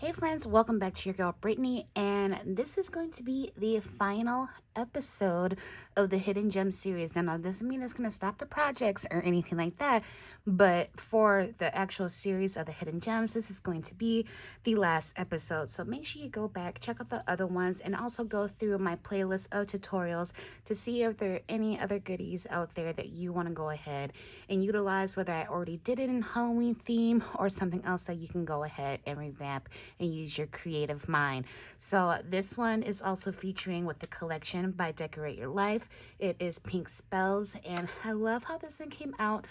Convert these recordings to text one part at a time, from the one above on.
Hey friends, welcome back to your girl Brittany, and this is going to be the final episode of the Hidden Gem series. Now, that doesn't mean it's going to stop the projects or anything like that, but for the actual series of the Hidden Gems, this is going to be the last episode. So make sure you go back, check out the other ones, and also go through my playlist of tutorials to see if there are any other goodies out there that you want to go ahead and utilize, whether I already did it in Halloween theme or something else that you can go ahead and revamp and use your creative mind. So this one is also featuring with the collection by Decorate Your Life. It is Pink Spells, and I love how this one came out.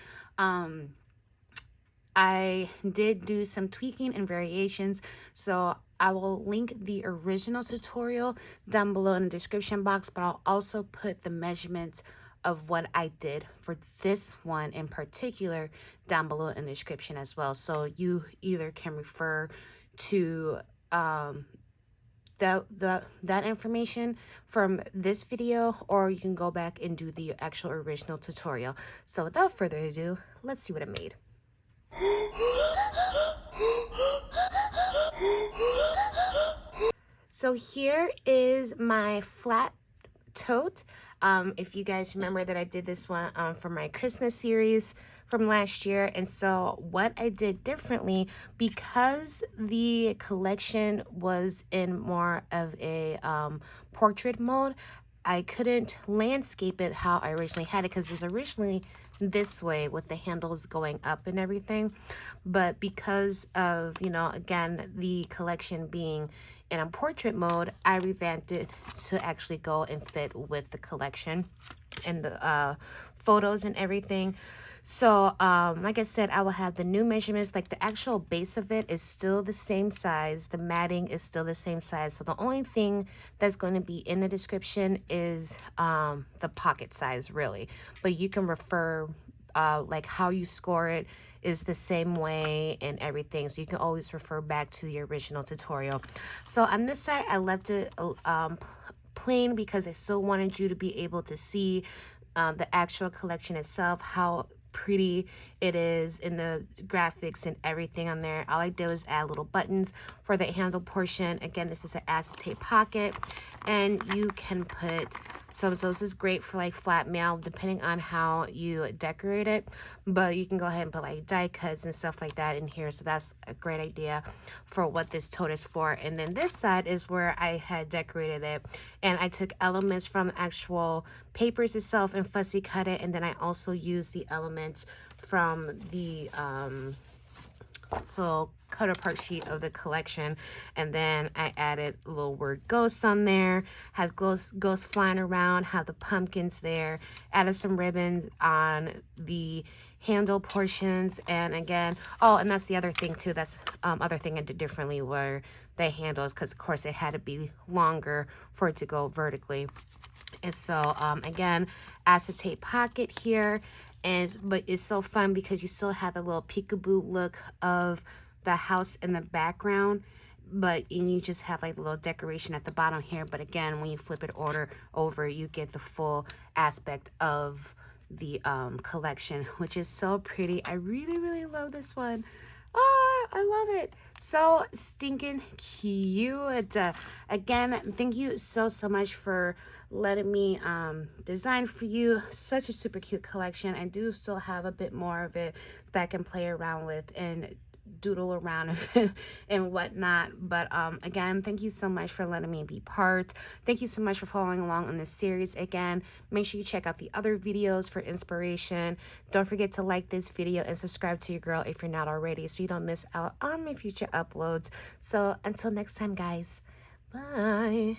I did do some tweaking and variations, so I will link the original tutorial down below in the description box, but I'll also put the measurements of what I did for this one in particular down below in the description as well. So you either can refer to that information from this video, or you can go back and do the actual original tutorial. So without further ado, let's see what I made. So here is my flat tote. If you guys remember that I did this one for my Christmas series from last year. And so what I did differently, because the collection was in more of a portrait mode, I couldn't landscape it how I originally had it, because it was originally this way with the handles going up and everything. But because of, you know, again, the collection being in a portrait mode, I revamped it to actually go and fit with the collection and the photos and everything. So like I said, I will have the new measurements. Like the actual base of it is still the same size, the matting is still the same size, so the only thing that's going to be in the description is the pocket size, really. But you can refer like how you score it is the same way and everything, so you can always refer back to the original tutorial. So on this side, I left it plain because I still wanted you to be able to see the actual collection itself, how pretty it is in the graphics and everything on there. All I did was add little buttons for the handle portion. Again, this is an acetate pocket, and you can put some of those. Is great for like flat mail depending on how you decorate it, but you can go ahead and put like die cuts and stuff like that in here. So that's a great idea for what this tote is for. And then this side is where I had decorated it, and I took elements from actual papers itself and fussy cut it, and then I also used the elements from the little cut apart sheet of the collection, and then I added a little word ghosts on there, have ghosts flying around, have the pumpkins there, added some ribbons on the handle portions. And again, oh, and that's the other thing too, that's other thing I did differently were the handles, because of course it had to be longer for it to go vertically. And so again, acetate pocket here, but it's so fun because you still have the little peekaboo look of the house in the background, and you just have like the little decoration at the bottom here. But again, when you flip it over, you get the full aspect of the collection, which is so pretty. I really love this one. Oh, I love it. So stinking cute. Again, thank you so much for letting me design for you such a super cute collection. I do still have a bit more of it that I can play around with and doodle around and whatnot. But again, thank you so much for letting me be part. Thank you so much for following along on this series. Again, make sure you check out the other videos for inspiration. Don't forget to like this video and subscribe to your girl if you're not already, so you don't miss out on my future uploads. So until next time, guys, bye.